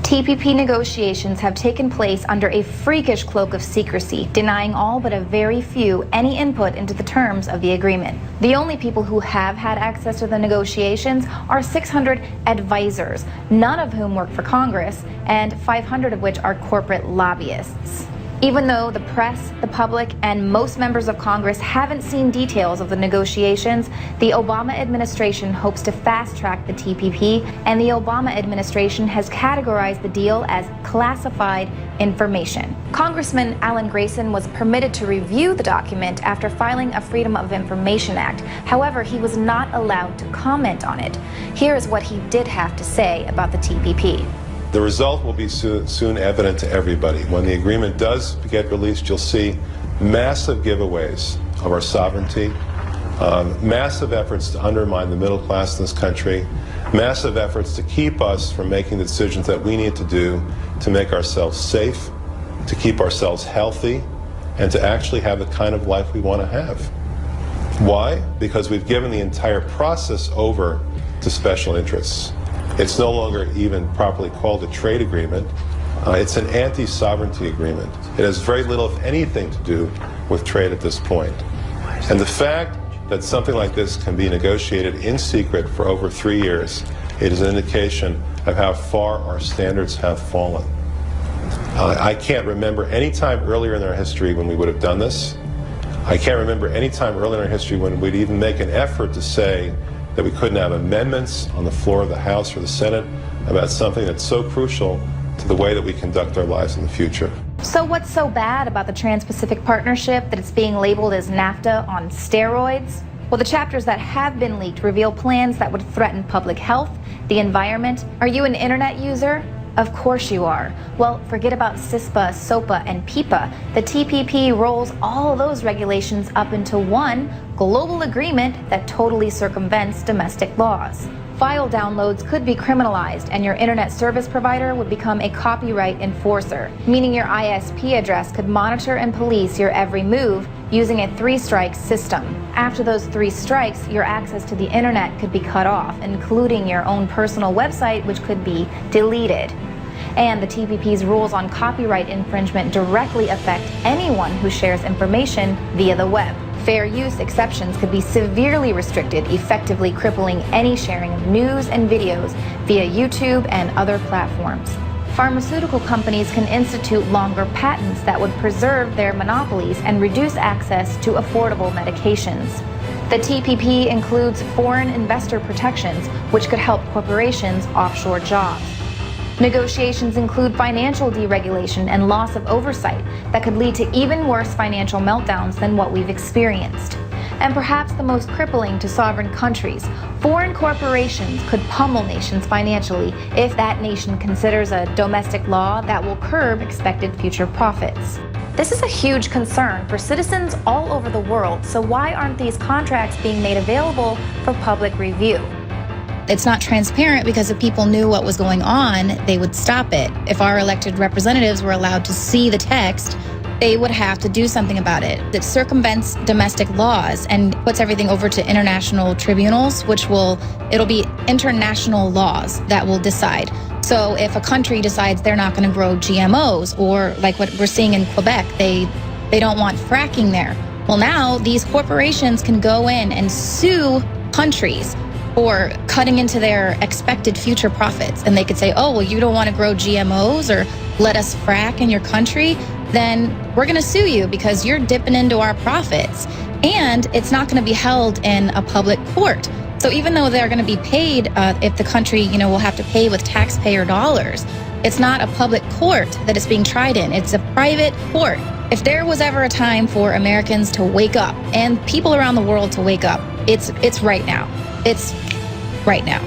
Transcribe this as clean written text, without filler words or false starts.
TPP negotiations have taken place under a freakish cloak of secrecy, denying all but a very few any input into the terms of the agreement. The only people who have had access to the negotiations are 600 advisors, none of whom work for Congress, and 500 of which are corporate lobbyists. Even though the press, the public, and most members of Congress haven't seen details of the negotiations, the Obama administration hopes to fast-track the TPP, and the Obama administration has categorized the deal as classified information. Congressman Alan Grayson was permitted to review the document after filing a Freedom of Information Act. However, he was not allowed to comment on it. Here is what he did have to say about the TPP. The result will be soon evident to everybody. When the agreement does get released, you'll see massive giveaways of our sovereignty, massive efforts to undermine the middle class in this country, massive efforts to keep us from making the decisions that we need to do to make ourselves safe, to keep ourselves healthy, and to actually have the kind of life we want to have. Why? Because we've given the entire process over to special interests. It's no longer even properly called a trade agreement. It's an anti-sovereignty agreement. It has very little, if anything, to do with trade at this point. And the fact that something like this can be negotiated in secret for over 3 years, it is an indication of how far our standards have fallen. I can't remember any time earlier in our history when we would have done this. I can't remember any time earlier in our history when we'd even make an effort to say that we couldn't have amendments on the floor of the House or the Senate about something that's so crucial to the way that we conduct our lives in the future. So what's so bad about the Trans-Pacific Partnership that it's being labeled as NAFTA on steroids? Well, the chapters that have been leaked reveal plans that would threaten public health, the environment. Are you an internet user? Of course you are. Well, forget about CISPA, SOPA, and PIPA. The TPP rolls all of those regulations up into one global agreement that totally circumvents domestic laws. File downloads could be criminalized, and your internet service provider would become a copyright enforcer, meaning your ISP address could monitor and police your every move using a 3-strike system. After those 3 strikes, your access to the internet could be cut off, including your own personal website, which could be deleted. And the TPP's rules on copyright infringement directly affect anyone who shares information via the web. Fair use exceptions could be severely restricted, effectively crippling any sharing of news and videos via YouTube and other platforms. Pharmaceutical companies can institute longer patents that would preserve their monopolies and reduce access to affordable medications. The TPP includes foreign investor protections, which could help corporations offshore jobs. Negotiations include financial deregulation and loss of oversight that could lead to even worse financial meltdowns than what we've experienced. And perhaps the most crippling to sovereign countries, foreign corporations could pummel nations financially if that nation considers a domestic law that will curb expected future profits. This is a huge concern for citizens all over the world, so why aren't these contracts being made available for public review? It's not transparent because if people knew what was going on, they would stop it. If our elected representatives were allowed to see the text, they would have to do something about it. It circumvents domestic laws and puts everything over to international tribunals, it'll be international laws that will decide. So if a country decides they're not going to grow GMOs, or like what we're seeing in Quebec, they don't want fracking there. Well, now these corporations can go in and sue countries or cutting into their expected future profits. And they could say, oh, well, you don't want to grow GMOs or let us frack in your country, then we're going to sue you because you're dipping into our profits. And it's not going to be held in a public court. So even though they're going to be paid, if the country, will have to pay with taxpayer dollars, it's not a public court that it's being tried in. It's a private court. If there was ever a time for Americans to wake up and people around the world to wake up, it's right now. It's right now.